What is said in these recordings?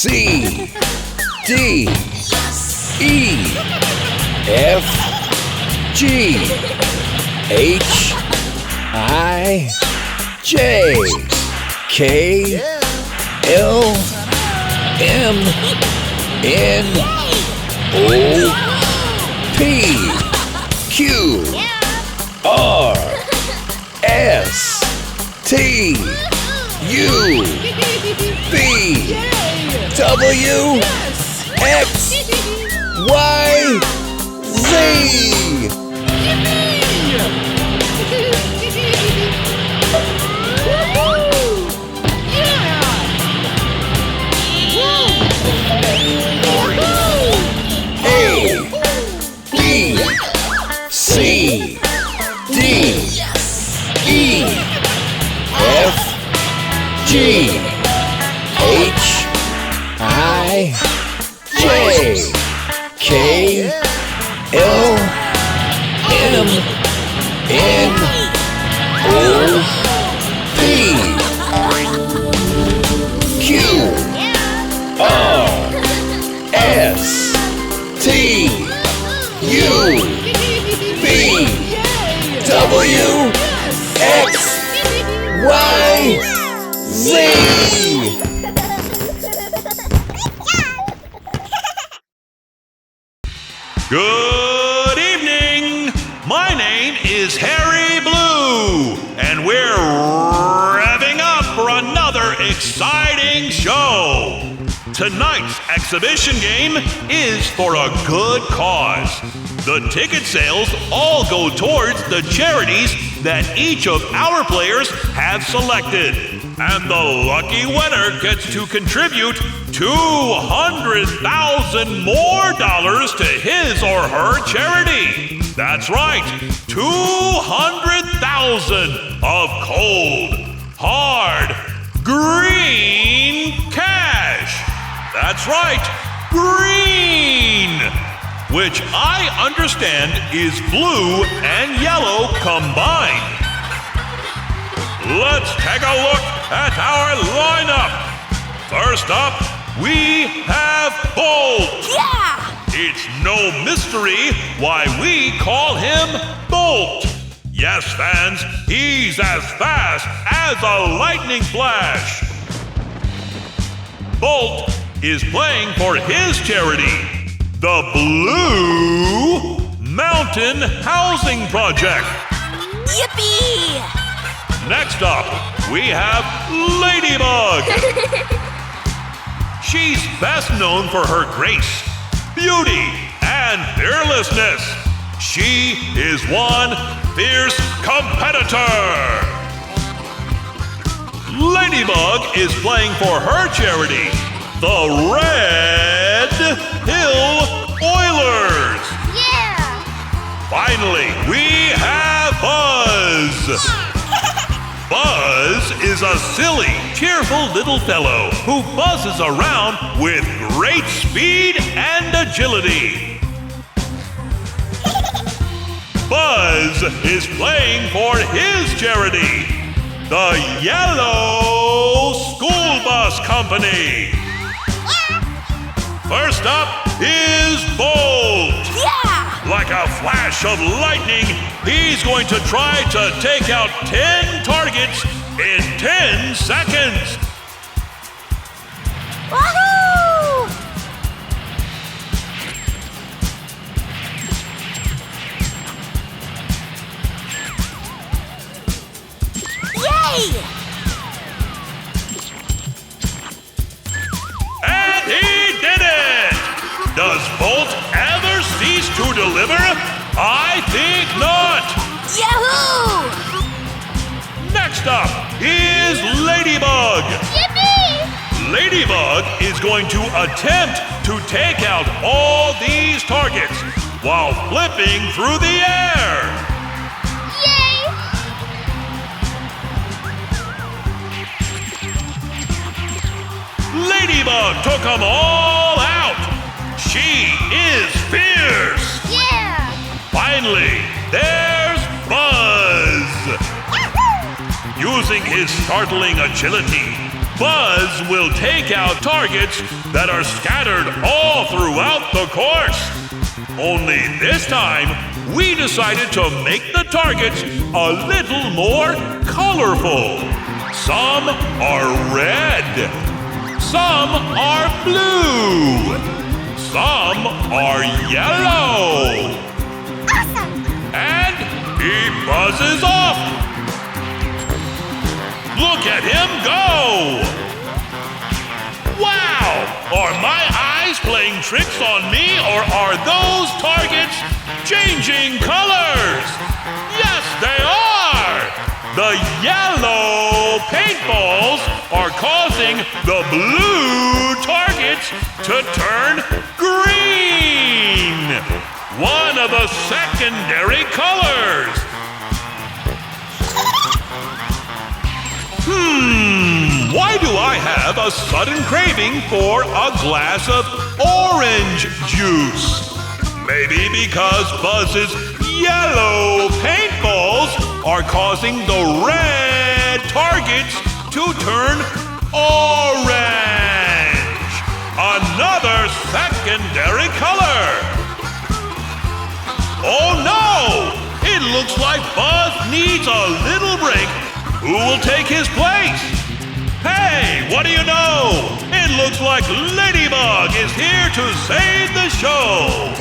C, D, E, F, G, H, I, J, K, L, M, N, O, P, Q, R, S, T, U, V, W, X, Y, Z. A, B, C, D, E, F, G, H, I, J, K, L, M, N, O, P, Q, R, S, T, U, V, W, X, Y, Z. Good evening! My name is Harry Blue, and we're revving up for another exciting show. Tonight's exhibition game is for a good cause. The ticket sales all go towards the charities that each of our players have selected. And the lucky winner gets to contribute $200,000 more to his or her charity. That's right, $200,000 of cold, hard, green cash. That's right, green, which I understand is blue and yellow combined. Let's take a look at our lineup. First up, we have Bolt. Yeah! It's no mystery why we call him Bolt. Yes, fans, he's as fast as a lightning flash. Bolt is playing for his charity, the Blue Mountain Housing Project. Yippee! Next up, we have Ladybug. She's best known for her grace, beauty, and fearlessness. She is one fierce competitor. Ladybug is playing for her charity, the Red Hill Oilers. Yeah! Finally, we have Buzz. Buzz is a silly, cheerful little fellow who buzzes around with great speed and agility. Buzz is playing for his charity, the Yellow School Bus Company. First up is Bolt. Yeah! Like a flash of lightning, he's going to try to take out 10 targets in 10 seconds. Wahoo! Yay! And he did it! Does Bolt ever cease to deliver? I think not! Yahoo! Next up is Ladybug. Yippee! Ladybug is going to attempt to take out all these targets while flipping through the air. Yay! Ladybug took them all out. She is fierce. Yeah! Finally, there's Buzz. Using his startling agility, Buzz will take out targets that are scattered all throughout the course. Only this time, we decided to make the targets a little more colorful. Some are red. Some are blue. Some are yellow. Awesome! And he buzzes off. Look at him go! Wow! Are my eyes playing tricks on me, or are those targets changing colors? Yes, they are! The yellow paintballs are causing the blue targets to turn green! One of the secondary colors. Why do I have a sudden craving for a glass of orange juice? Maybe because Buzz's yellow paintballs are causing the red targets to turn orange. Another secondary color. Oh no! It looks like Buzz needs a little break. Who will take his place? Hey, what do you know? It looks like Ladybug is here to save the show.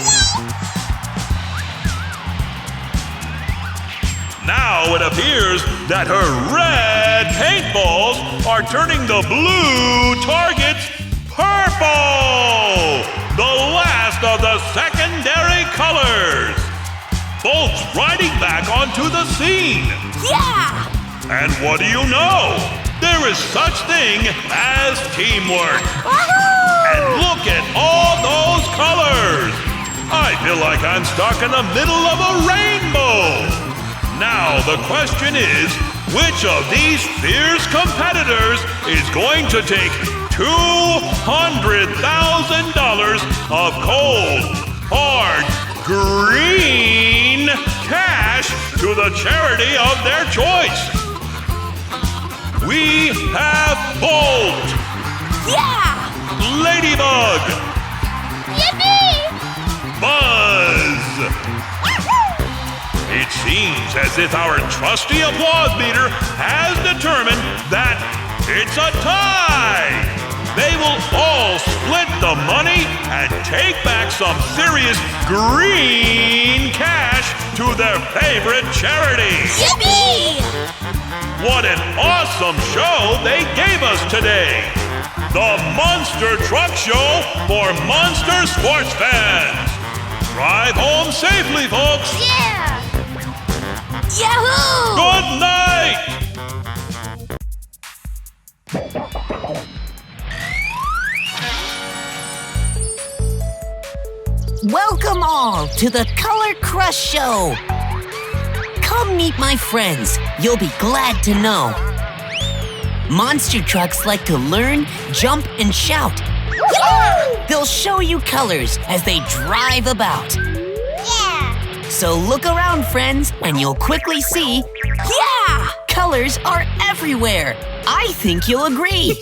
Now it appears that her red paintballs are turning the blue targets purple. The last of the secondary colors. Both riding back onto the scene. Yeah! And what do you know? There is such thing as teamwork. Woohoo! And look at all those colors. I feel like I'm stuck in the middle of a rainbow. Now the question is, which of these fierce competitors is going to take $200,000 of cold, hard, green cash to the charity of their choice? We have Bolt, Yeah! Ladybug, Yippee! Buzz. It seems as if our trusty applause meter has determined that it's a tie. They will all split the money and take back some serious green cash to their favorite charity. Yippee! What an awesome show they gave us today! The Monster Truck Show for Monster Sports fans! Drive home safely, folks! Yeah! Yahoo! Good night! Welcome all to the Color Crush Show. Come meet my friends. You'll be glad to know. Monster trucks like to learn, jump, and shout. Yeah! They'll show you colors as they drive about. Yeah! So look around, friends, and you'll quickly see, Yeah! colors are everywhere. I think you'll agree.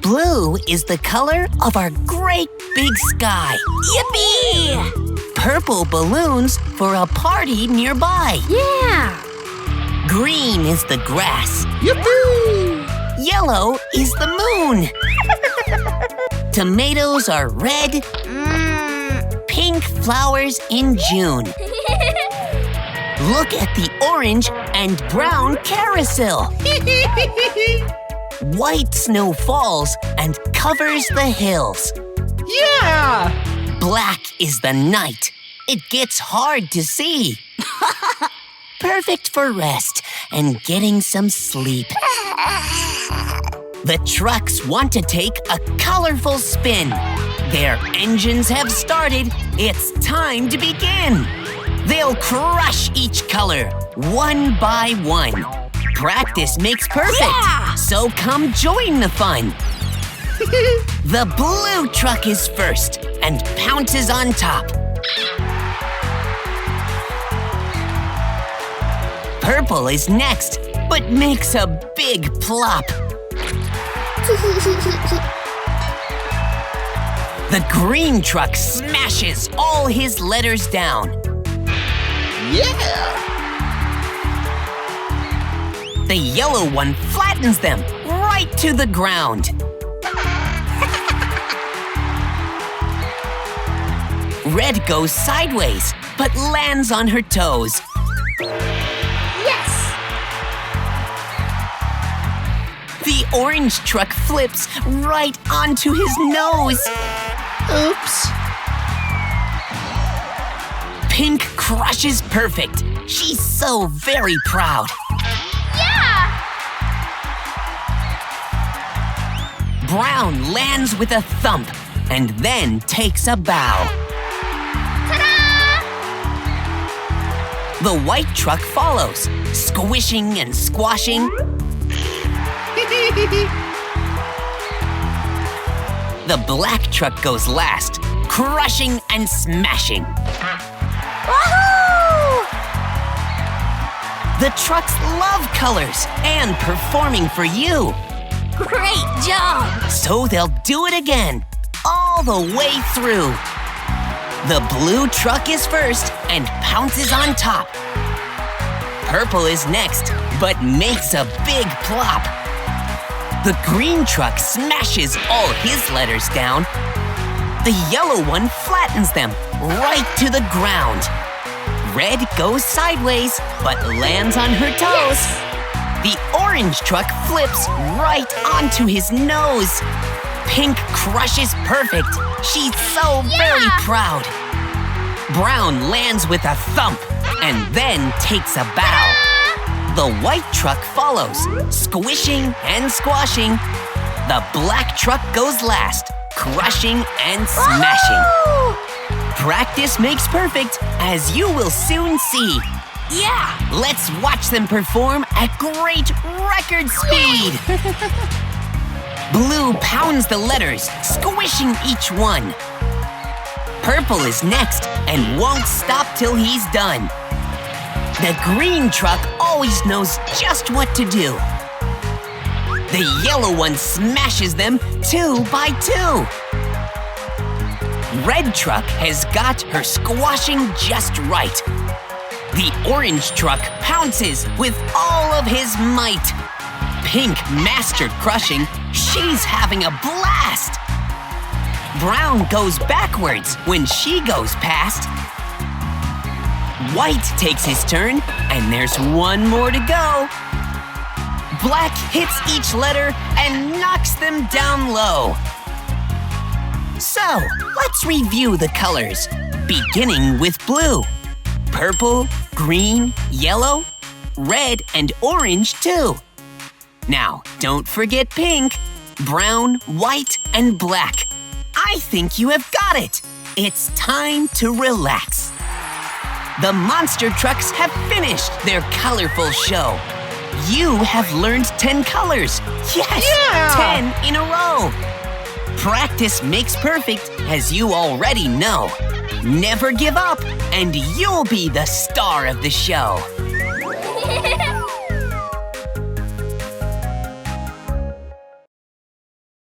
Blue is the color of our great big sky. Yippee! Purple balloons for a party nearby. Yeah! Green is the grass. Yippee! Yellow is the moon. Tomatoes are red. Pink flowers in June. Look at the orange and brown carousel. White snow falls and covers the hills. Yeah! Black is the night. It gets hard to see. Perfect for rest and getting some sleep. The trucks want to take a colorful spin. Their engines have started. It's time to begin. They'll crush each color, one by one. Practice makes perfect. Yeah! So come join the fun. The blue truck is first and pounces on top. Purple is next, but makes a big plop. The green truck smashes all his letters down. Yeah! The yellow one flattens them right to the ground. Red goes sideways, but lands on her toes. Yes! The orange truck flips right onto his nose. Oops. Pink crushes perfect. She's so very proud. Yeah! Brown lands with a thump and then takes a bow. Ta-da! The white truck follows, squishing and squashing. The black truck goes last, crushing and smashing. Woohoo! The trucks love colors and performing for you. Great job! So they'll do it again, all the way through. The blue truck is first and pounces on top. Purple is next, but makes a big plop. The green truck smashes all his letters down. The yellow one flattens them right to the ground. Red goes sideways, but lands on her toes. The orange truck flips right onto his nose. Pink crushes perfect. She's so very proud. Brown lands with a thump and then takes a bow. The white truck follows, squishing and squashing. The black truck goes last, crushing and smashing. Woohoo! Practice makes perfect, as you will soon see. Yeah! Let's watch them perform at great record speed. Blue pounds the letters, squishing each one. Purple is next and won't stop till he's done. The green truck always knows just what to do. The yellow one smashes them 2 by 2. Red truck has got her squashing just right. The orange truck pounces with all of his might. Pink mastered crushing. She's having a blast. Brown goes backwards when she goes past. White takes his turn, and there's one more to go. Black hits each letter and knocks them down low. So, let's review the colors, beginning with blue. Purple, green, yellow, red, and orange too. Now, don't forget pink, brown, white, and black. I think you have got it. It's time to relax. The monster trucks have finished their colorful show. You have learned 10 colors. Yes, Yeah! 10 in a row. Practice makes perfect, as you already know. Never give up, and you'll be the star of the show.